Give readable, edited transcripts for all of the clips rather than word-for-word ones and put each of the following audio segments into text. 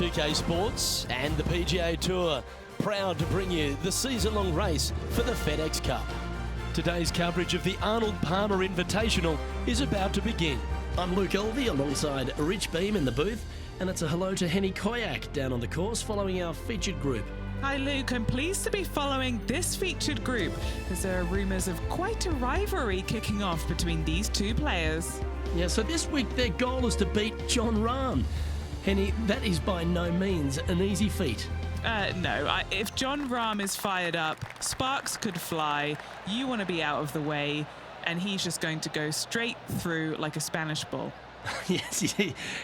2K Sports and the PGA Tour, proud to bring you the season-long race for the FedEx Cup. Today's coverage of the Arnold Palmer Invitational is about to begin. I'm Luke Elvey alongside Rich Beam in the booth, and it's a hello to Henny Koyak down on the course following our featured group. Hi Luke, I'm pleased to be following this featured group as there are rumours of quite a rivalry kicking off between these two players. Yeah, so this week their goal is to beat Jon Rahm. Henny, that is by no means an easy feat. No, if Jon Rahm is fired up, sparks could fly, you want to be out of the way, and he's just going to go straight through like a Spanish bull. Yes,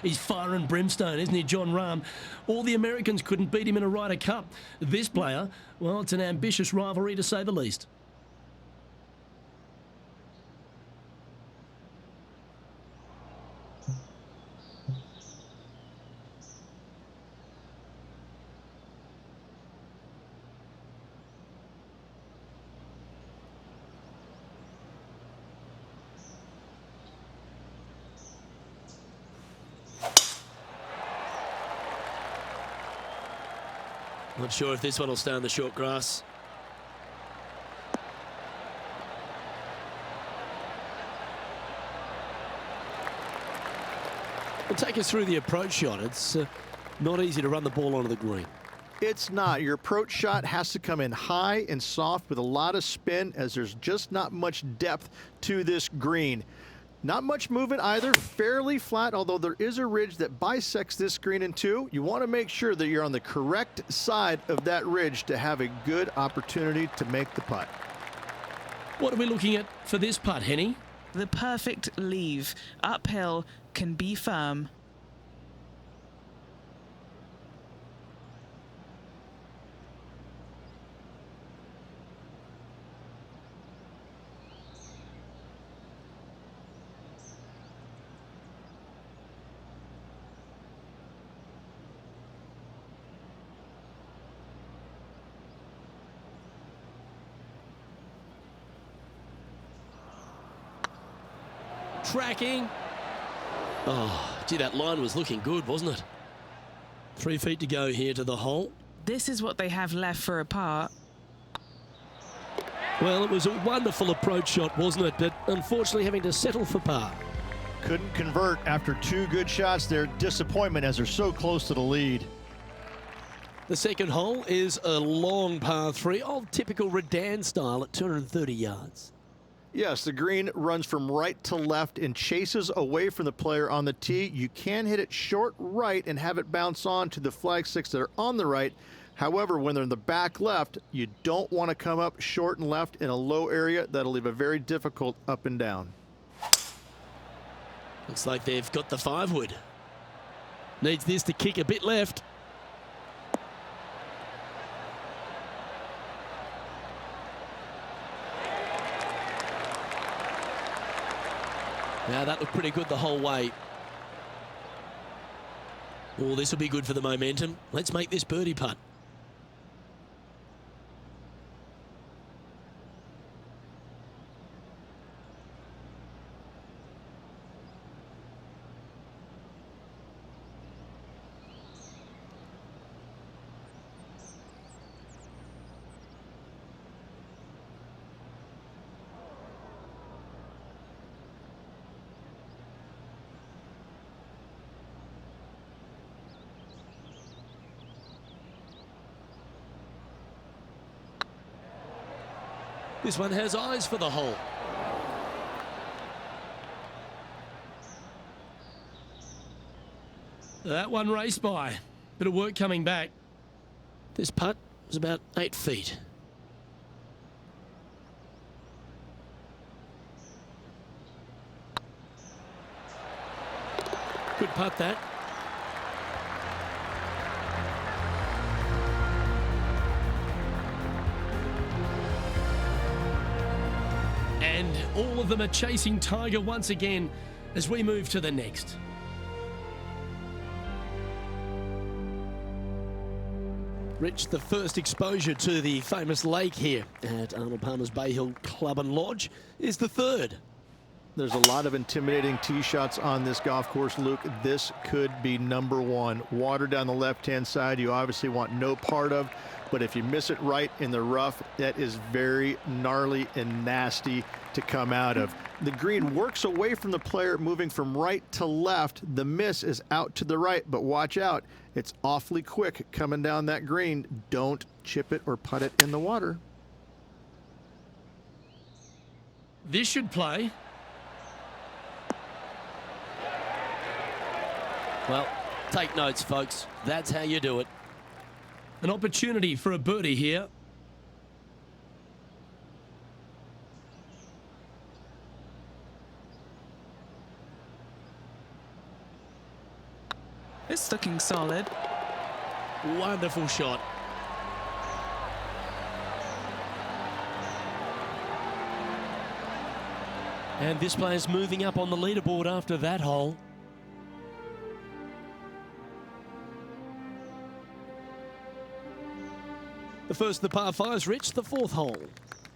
he's fire and brimstone, isn't he, Jon Rahm? All the Americans couldn't beat him in a Ryder Cup. This player, well, it's an ambitious rivalry to say the least. Not sure if this one will stay on the short grass. We'll take us through the approach shot. It's not easy to run the ball onto the green. It's not. Your approach shot has to come in high and soft with a lot of spin, as there's just not much depth to this green. Not much movement either, fairly flat, although there is a ridge that bisects this green in two. You want to make sure that you're on the correct side of that ridge to have a good opportunity to make the putt. What are we looking at for this putt, Henny? The perfect leave. Uphill, can be firm. Tracking. Oh, gee, that line was looking good, wasn't it? 3 feet to go here to the hole. This is what they have left for a par. Well, it was a wonderful approach shot, wasn't it? But unfortunately having to settle for par. Couldn't convert after two good shots there. Disappointment as they're so close to the lead. The second hole is a long par 3, old typical Redan style at 230 yards. Yes, the green runs from right to left and chases away from the player on the tee. You can hit it short right and have it bounce on to the flag sticks that are on the right. However, when they're in the back left, you don't want to come up short and left in a low area. That'll leave a very difficult up and down. Looks like they've got the 5-wood. Needs this to kick a bit left. Now that looked pretty good the whole way. Oh, this will be good for the momentum. Let's make this birdie putt. This one has eyes for the hole. That one raced by. Bit of work coming back. This putt was about 8 feet. Good putt, that. And all of them are chasing Tiger once again as we move to the next. Rich, the first exposure to the famous lake here at Arnold Palmer's Bay Hill Club and Lodge is the third. There's a lot of intimidating tee shots on this golf course, Luke. This could be number one. Water down the left-hand side, you obviously want no part of, but if you miss it right in the rough, that is very gnarly and nasty to come out of. The green works away from the player, moving from right to left. The miss is out to the right, but watch out. It's awfully quick coming down that green. Don't chip it or putt it in the water. This should play. Well, take notes, folks. That's how you do it. An opportunity for a birdie here. It's looking solid. Wonderful shot. And this player's moving up on the leaderboard after that hole. The first of the par fives, Rich, the fourth hole.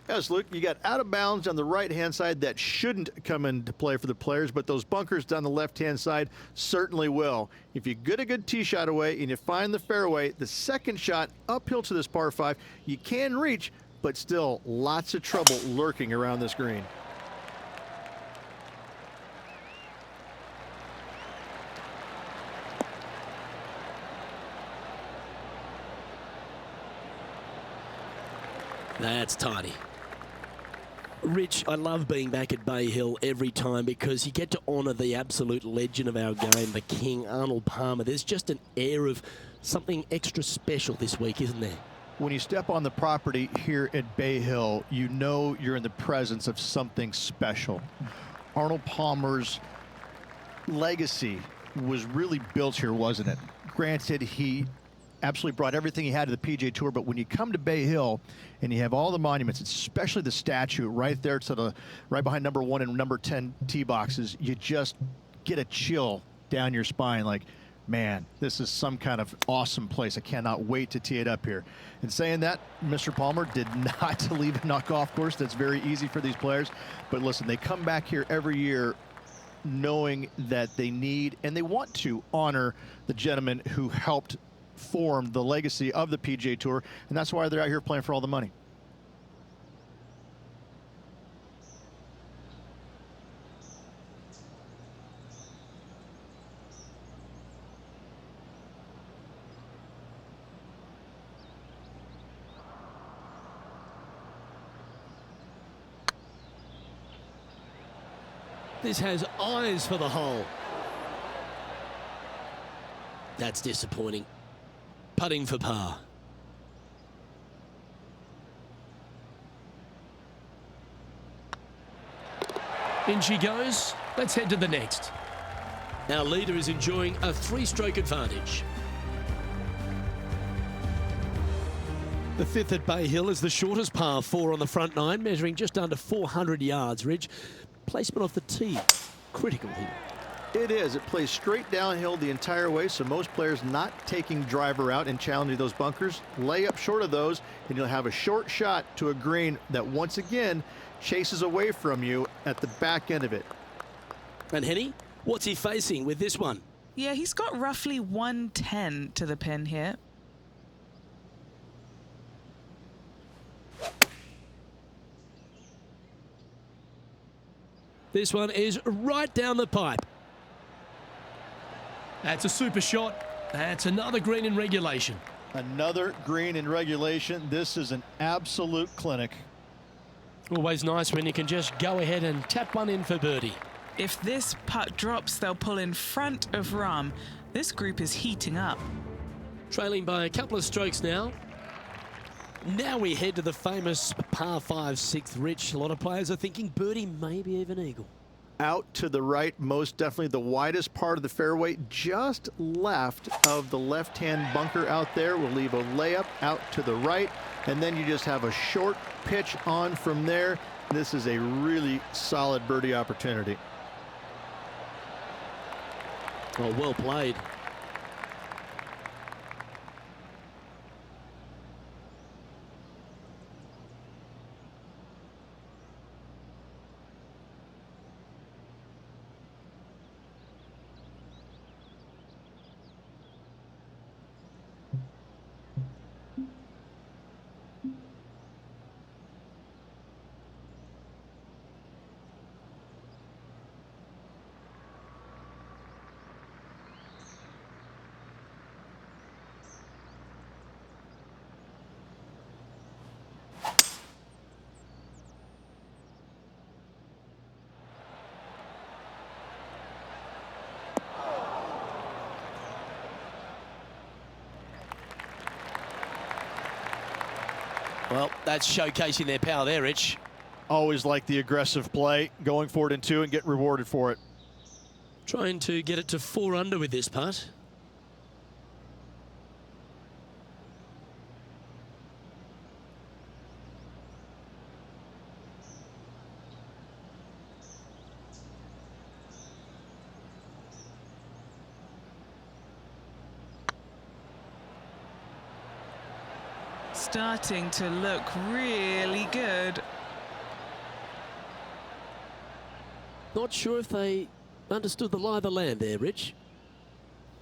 Yes, Luke, you got out of bounds on the right-hand side that shouldn't come into play for the players, but those bunkers down the left-hand side certainly will. If you get a good tee shot away and you find the fairway, the second shot uphill to this par five, you can reach, but still lots of trouble lurking around this green. That's tidy. Rich, I love being back at Bay Hill every time because you get to honour the absolute legend of our game, the king, Arnold Palmer. There's just an air of something extra special this week, isn't there? When you step on the property here at Bay Hill, you know you're in the presence of something special. Arnold Palmer's legacy was really built here, wasn't it? Granted, he absolutely brought everything he had to the PGA Tour, but when you come to Bay Hill and you have all the monuments, especially the statue right there to the right behind number 1 and number 10 tee boxes, you just get a chill down your spine like, man, this is some kind of awesome place. I cannot wait to tee it up here. And saying that, Mr. Palmer did not leave a golf course. That's very easy for these players. But listen, they come back here every year knowing that they need and they want to honor the gentleman who helped form the legacy of the PGA Tour, and that's why they're out here playing for all the money. This has eyes for the hole. That's disappointing. Putting for par. In she goes. Let's head to the next. Our leader is enjoying a 3-stroke advantage. The fifth at Bay Hill is the shortest par 4 on the front 9, measuring just under 400 yards, Ridge. Placement off the tee, critical here. It is. It plays straight downhill the entire way, so most players not taking driver out and challenging those bunkers. Lay up short of those, and you'll have a short shot to a green that once again chases away from you at the back end of it. And Henny, what's he facing with this one? Yeah, he's got roughly 110 to the pin here. This one is right down the pipe. That's a super shot. That's another green in regulation. Another green in regulation. This is an absolute clinic. Always nice when you can just go ahead and tap one in for birdie. If this putt drops, they'll pull in front of Rahm. This group is heating up. Trailing by a couple of strokes now. Now we head to the famous par 5 6th, Rich. A lot of players are thinking birdie, maybe even eagle. Out to the right, most definitely the widest part of the fairway, just left of the left-hand bunker out there. We'll leave a layup out to the right, and then you just have a short pitch on from there. This is a really solid birdie opportunity. Oh, well played. Well, that's showcasing their power there, Rich. Always like the aggressive play, going for it in 2 and get rewarded for it. Trying to get it to 4 under with this putt. Starting to look really good. Not sure if they understood the lie of the land there, Rich.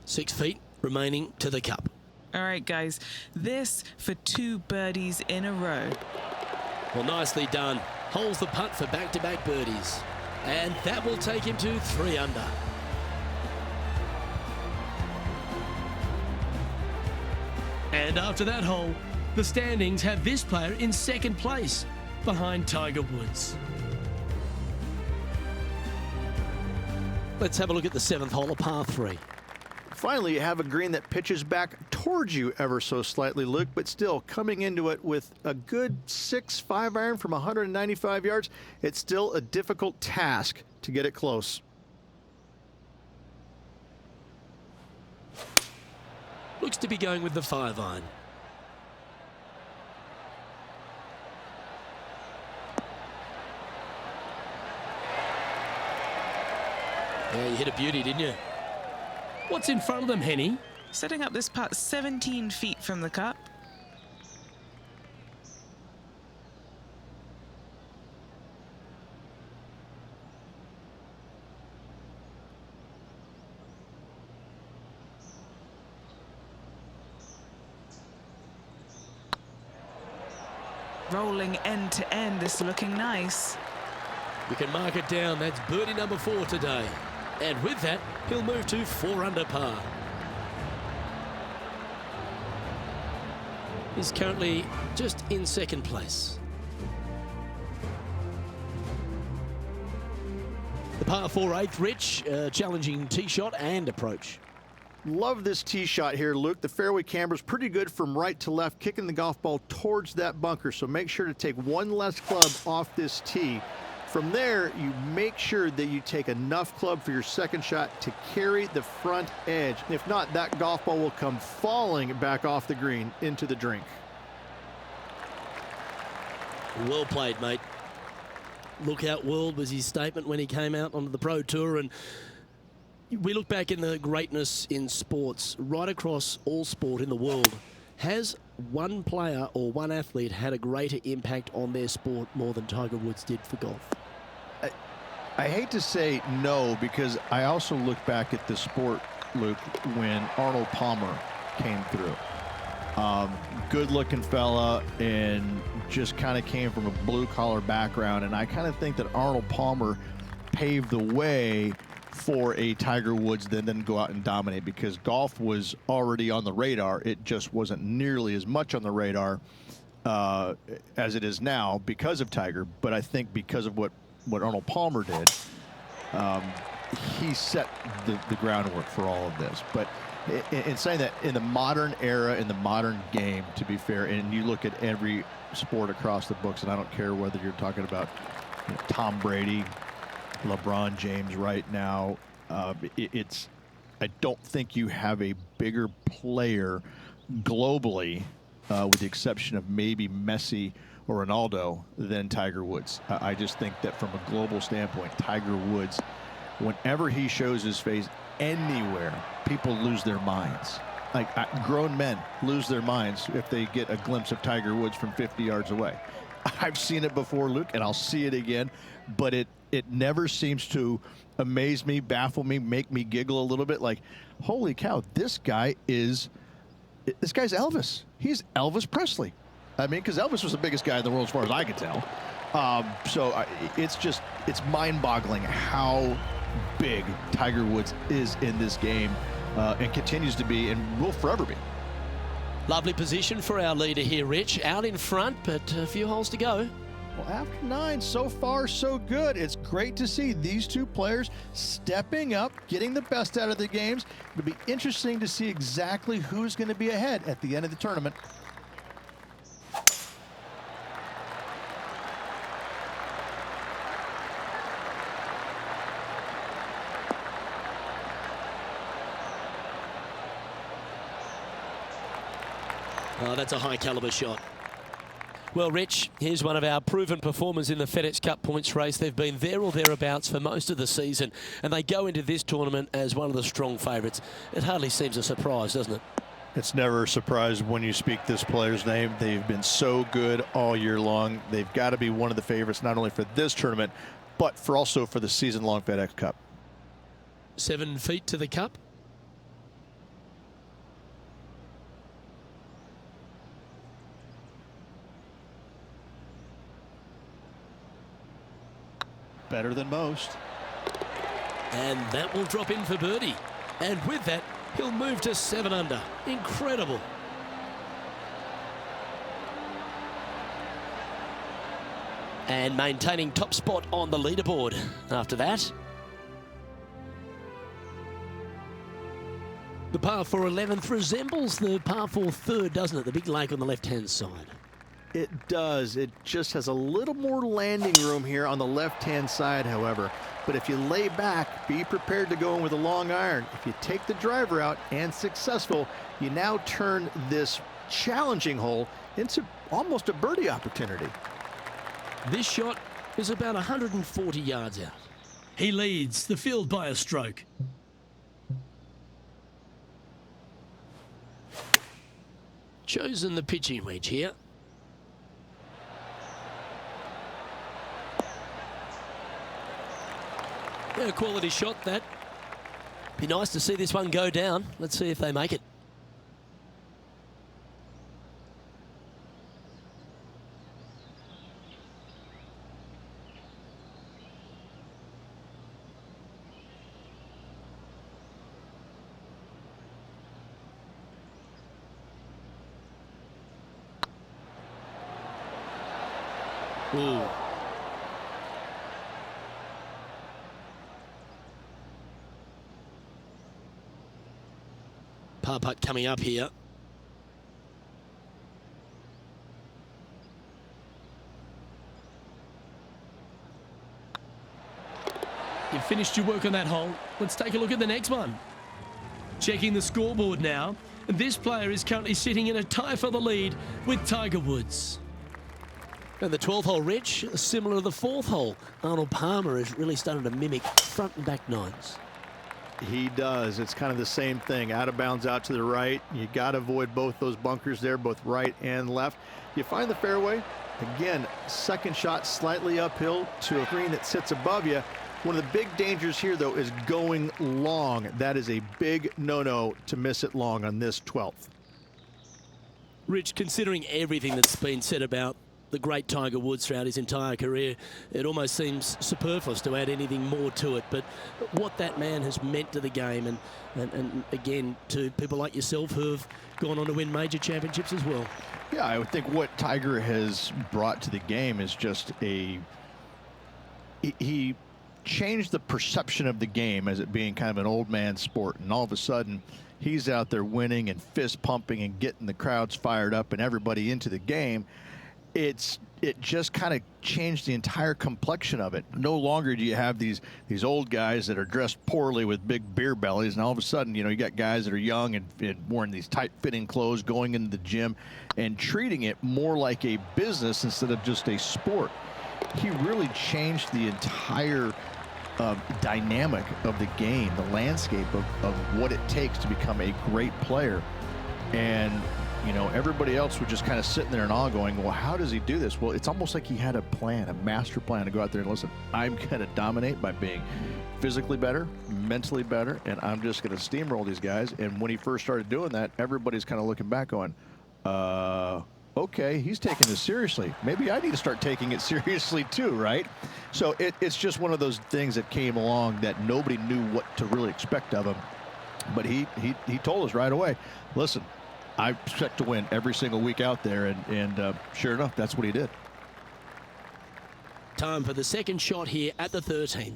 6 feet remaining to the cup. All right, guys, this for 2 birdies in a row. Well, nicely done. Holds the putt for back-to-back birdies. And that will take him to 3 under. And after that hole, the standings have this player in 2nd place, behind Tiger Woods. Let's have a look at the 7th hole, a par 3. Finally, you have a green that pitches back towards you ever so slightly, Luke, but still coming into it with a good 6-5 iron from 195 yards. It's still a difficult task to get it close. Looks to be going with the 5 iron. Yeah, you hit a beauty, didn't you? What's in front of them, Henny? Setting up this putt 17 feet from the cup. Rolling end to end, this looking nice. We can mark it down. That's birdie number 4 today. And with that, he'll move to 4 under par. He's currently just in 2nd place. The par 4 8th, Rich, challenging tee shot and approach. Love this tee shot here, Luke. The fairway camber's pretty good from right to left, kicking the golf ball towards that bunker. So make sure to take 1 less club off this tee. From there, you make sure that you take enough club for your 2nd shot to carry the front edge. If not, that golf ball will come falling back off the green into the drink. Well played, mate. Look out world was his statement when he came out onto the Pro Tour, and we look back in the greatness in sports, right across all sport in the world. Has one player or one athlete had a greater impact on their sport more than Tiger Woods did for golf? I hate to say no, because I also look back at the sport, Luke, when Arnold Palmer came through. Good-looking fella and just kind of came from a blue-collar background, and I kind of think that Arnold Palmer paved the way for a Tiger Woods that then go out and dominate, because golf was already on the radar. It just wasn't nearly as much on the radar as it is now because of Tiger. But I think because of what Arnold Palmer did, he set the groundwork for all of this. But in saying that, in the modern era, in the modern game, to be fair, and you look at every sport across the books, and I don't care whether you're talking about Tom Brady, LeBron James right now, I don't think you have a bigger player globally, with the exception of maybe Messi or Ronaldo, than Tiger Woods. I just think that from a global standpoint, Tiger Woods, whenever he shows his face anywhere, people lose their minds. Like grown men lose their minds if they get a glimpse of Tiger Woods from 50 yards away. I've seen it before, Luke, and I'll see it again, but it never seems to amaze me, baffle me, make me giggle a little bit. Like, holy cow, this guy's Elvis. He's Elvis Presley. I mean, because Elvis was the biggest guy in the world as far as I can tell. It's mind-boggling how big Tiger Woods is in this game, and continues to be, and will forever be. Lovely position for our leader here, Rich. Out in front, but a few holes to go. Well, after 9, so far, so good. It's great to see these two players stepping up, getting the best out of the games. It'll be interesting to see exactly who's going to be ahead at the end of the tournament. Oh, that's a high caliber shot. Well, Rich, here's one of our proven performers in the FedEx Cup points race. They've been there or thereabouts for most of the season, and they go into this tournament as one of the strong favourites. It hardly seems a surprise, doesn't it? It's never a surprise when you speak this player's name. They've been so good all year long. They've got to be one of the favorites, not only for this tournament, but also for the season-long FedEx Cup. 7 feet to the cup. Better than most. And that will drop in for birdie. And with that, he'll move to 7 under. Incredible. And maintaining top spot on the leaderboard after that. The par 4 11th resembles the par 4 third, doesn't it? The big lake on the left-hand side. It does. It just has a little more landing room here on the left-hand side, however. But if you lay back, be prepared to go in with a long iron. If you take the driver out and successful, you now turn this challenging hole into almost a birdie opportunity. This shot is about 140 yards out. He leads the field by a stroke. Chosen the pitching wedge here. A quality shot, that. Be nice to see this one go down. Let's see if they make it. Ooh. Par putt coming up here. You've finished your work on that hole. Let's take a look at the next one. Checking the scoreboard now. And this player is currently sitting in a tie for the lead with Tiger Woods. And the 12th hole, Rich, similar to the 4th hole. Arnold Palmer is really starting to mimic front and back nines. He does. It's kind of the same thing. Out of bounds out to the right. You got to avoid both those bunkers there, both right and left. You find the fairway. Again, second shot slightly uphill to a green that sits above you. One of the big dangers here, though, is going long. That is a big no-no to miss it long on this 12th. Rich, considering everything that's been said about the great Tiger Woods throughout his entire career, it almost seems superfluous to add anything more to it. But what that man has meant to the game, and again, to people like yourself who have gone on to win major championships as well. Yeah, I would think what Tiger has brought to the game is just he changed the perception of the game as it being kind of an old man sport, and all of a sudden he's out there winning and fist pumping and getting the crowds fired up and everybody into the game. It just kind of changed the entire complexion of it. No longer do you have these old guys that are dressed poorly with big beer bellies, and all of a sudden, you know, you got guys that are young and wearing these tight-fitting clothes, going into the gym and treating it more like a business instead of just a sport. He really changed the entire dynamic of the game, the landscape of what it takes to become a great player. And you know, everybody else was just kind of sitting there in awe going, well, how does he do this? Well, it's almost like he had a plan, a master plan to go out there and listen, I'm going to dominate by being physically better, mentally better, and I'm just going to steamroll these guys. And when he first started doing that, everybody's kind of looking back going, okay, he's taking this seriously. Maybe I need to start taking it seriously too, right? So it's just one of those things that came along that nobody knew what to really expect of him. But he told us right away, listen, I expect to win every single week out there, and sure enough, that's what he did. Time for the second shot here at the 13th.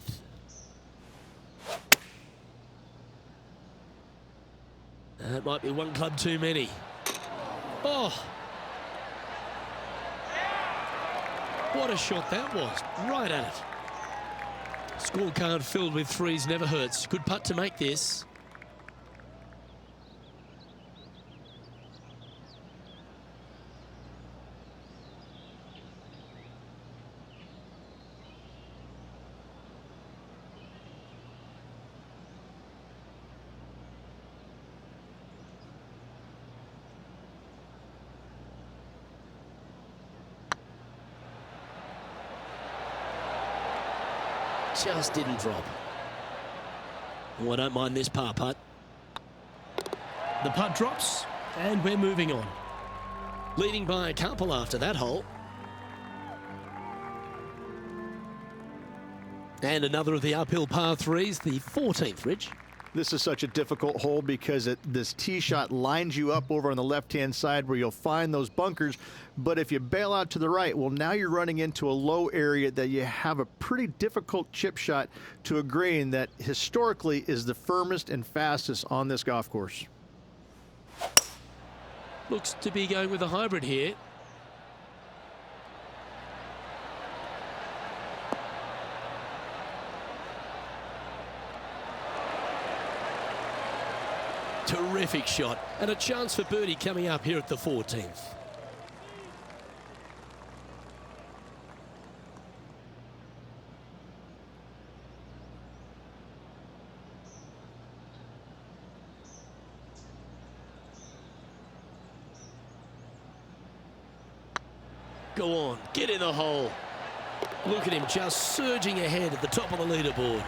That might be one club too many. Oh! What a shot that was, right at it. Scorecard filled with threes never hurts. Good putt to make this. just didn't drop. Oh, I don't mind this par putt. The putt drops, and we're moving on. Leading by a couple after that hole. And another of the uphill par threes, the 14th, Rich. This is such a difficult hole because this tee shot lines you up over on the left-hand side where you'll find those bunkers. But if you bail out to the right, well, now you're running into a low area that you have a pretty difficult chip shot to a green that historically is the firmest and fastest on this golf course. Looks to be going with a hybrid here. Terrific shot, and a chance for birdie coming up here at the 14th. Go on, get in the hole. Look at him just surging ahead at the top of the leaderboard.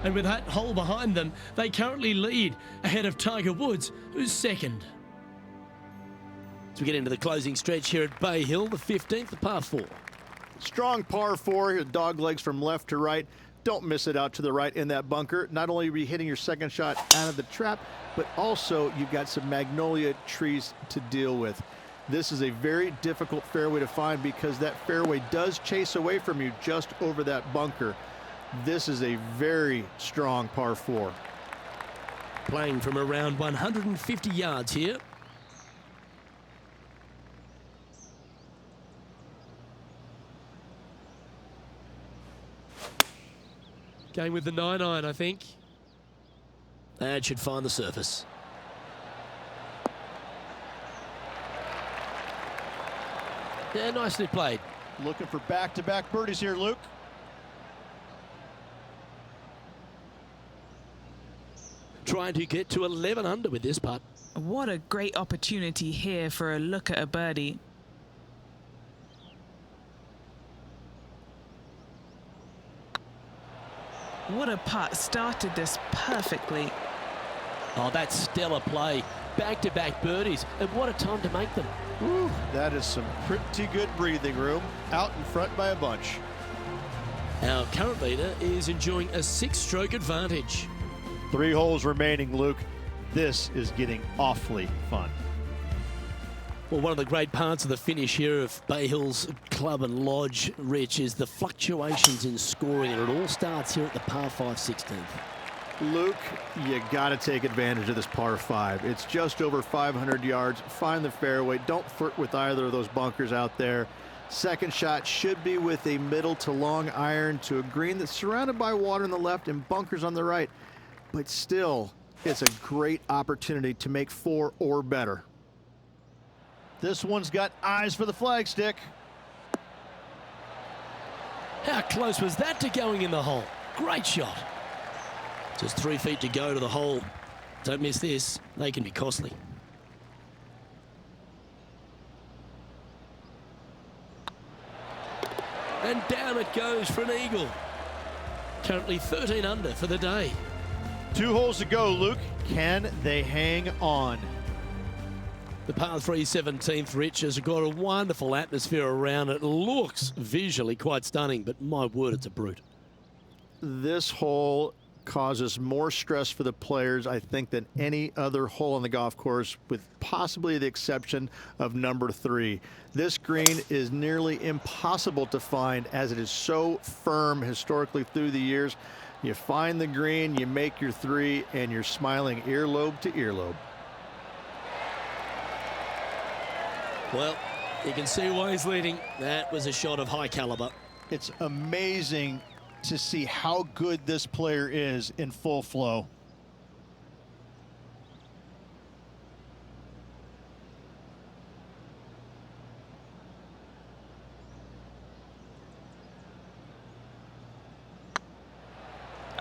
And with that hole behind them, they currently lead ahead of Tiger Woods, who's second. As we get into the closing stretch here at Bay Hill, the 15th, the par 4. Strong par 4, dog legs from left to right. Don't miss it out to the right in that bunker. Not only are you hitting your second shot out of the trap, but also you've got some magnolia trees to deal with. This is a very difficult fairway to find because that fairway does chase away from you just over that bunker. This is a very strong par 4. Playing from around 150 yards here. Going with the 9-iron, I think. That should find the surface. Yeah, nicely played. Looking for back-to-back birdies here, Luke. Trying to get to 11 under with this putt. What a great opportunity here for a look at a birdie. What a putt. Started this perfectly. Oh, that's stellar play. Back-to-back birdies, and what a time to make them. Woo, that is some pretty good breathing room. Out in front by a bunch. Our current leader is enjoying a 6-stroke advantage. 3 holes remaining, Luke. This is getting awfully fun. Well, one of the great parts of the finish here of Bay Hill's Club and Lodge, Rich, is the fluctuations in scoring, and it all starts here at the par 5 16th. Luke, you got to take advantage of this par 5. It's just over 500 yards. Find the fairway. Don't flirt with either of those bunkers out there. Second shot should be with a middle to long iron to a green that's surrounded by water on the left and bunkers on the right. But still, it's a great opportunity to make 4 or better. This one's got eyes for the flagstick. How close was that to going in the hole? Great shot. Just 3 feet to go to the hole. Don't miss this. They can be costly. And down it goes for an eagle. Currently 13 under for the day. 2 holes to go, Luke. Can they hang on? The par 3 17th, Rich, has got a wonderful atmosphere around it. Looks visually quite stunning, but my word, it's a brute. This hole causes more stress for the players, I think, than any other hole on the golf course, with possibly the exception of number 3. This green is nearly impossible to find as it is so firm historically through the years. You find the green, you make your 3, and you're smiling earlobe to earlobe. Well, you can see why he's leading. That was a shot of high caliber. It's amazing to see how good this player is in full flow.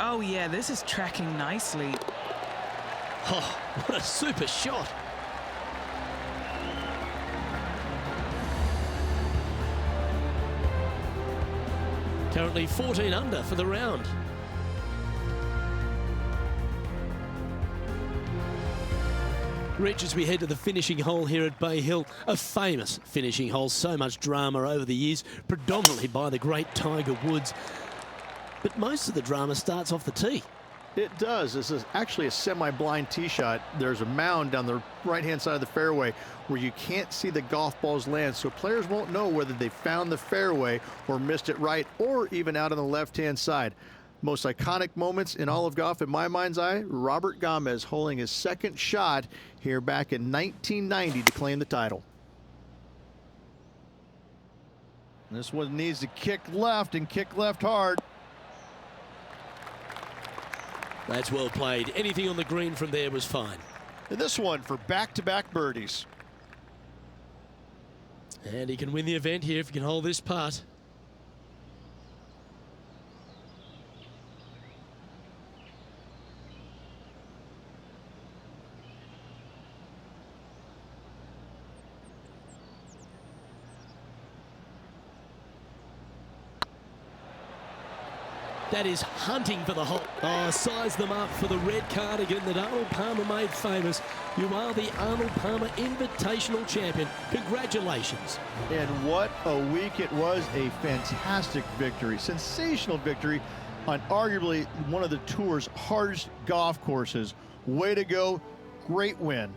Oh yeah, this is tracking nicely. Oh, what a super shot. Currently 14 under for the round. Rich, as we head to the finishing hole here at Bay Hill, a famous finishing hole, so much drama over the years, predominantly by the great Tiger Woods. But most of the drama starts off the tee. It does. This is actually a semi-blind tee shot. There's a mound down the right-hand side of the fairway where you can't see the golf balls land, so players won't know whether they found the fairway or missed it right or even out on the left-hand side. Most iconic moments in all of golf, in my mind's eye, Robert Gomez holding his second shot here back in 1990 to claim the title. This one needs to kick left and kick left hard. That's well played. Anything on the green from there was fine. And this one for back-to-back birdies. And he can win the event here if he can hold this putt. That is hunting for the hole. Oh, size them up for the red cardigan that Arnold Palmer made famous. You are the Arnold Palmer Invitational champion. Congratulations. And what a week it was. A fantastic victory. Sensational victory on arguably one of the tour's hardest golf courses. Way to go. Great win.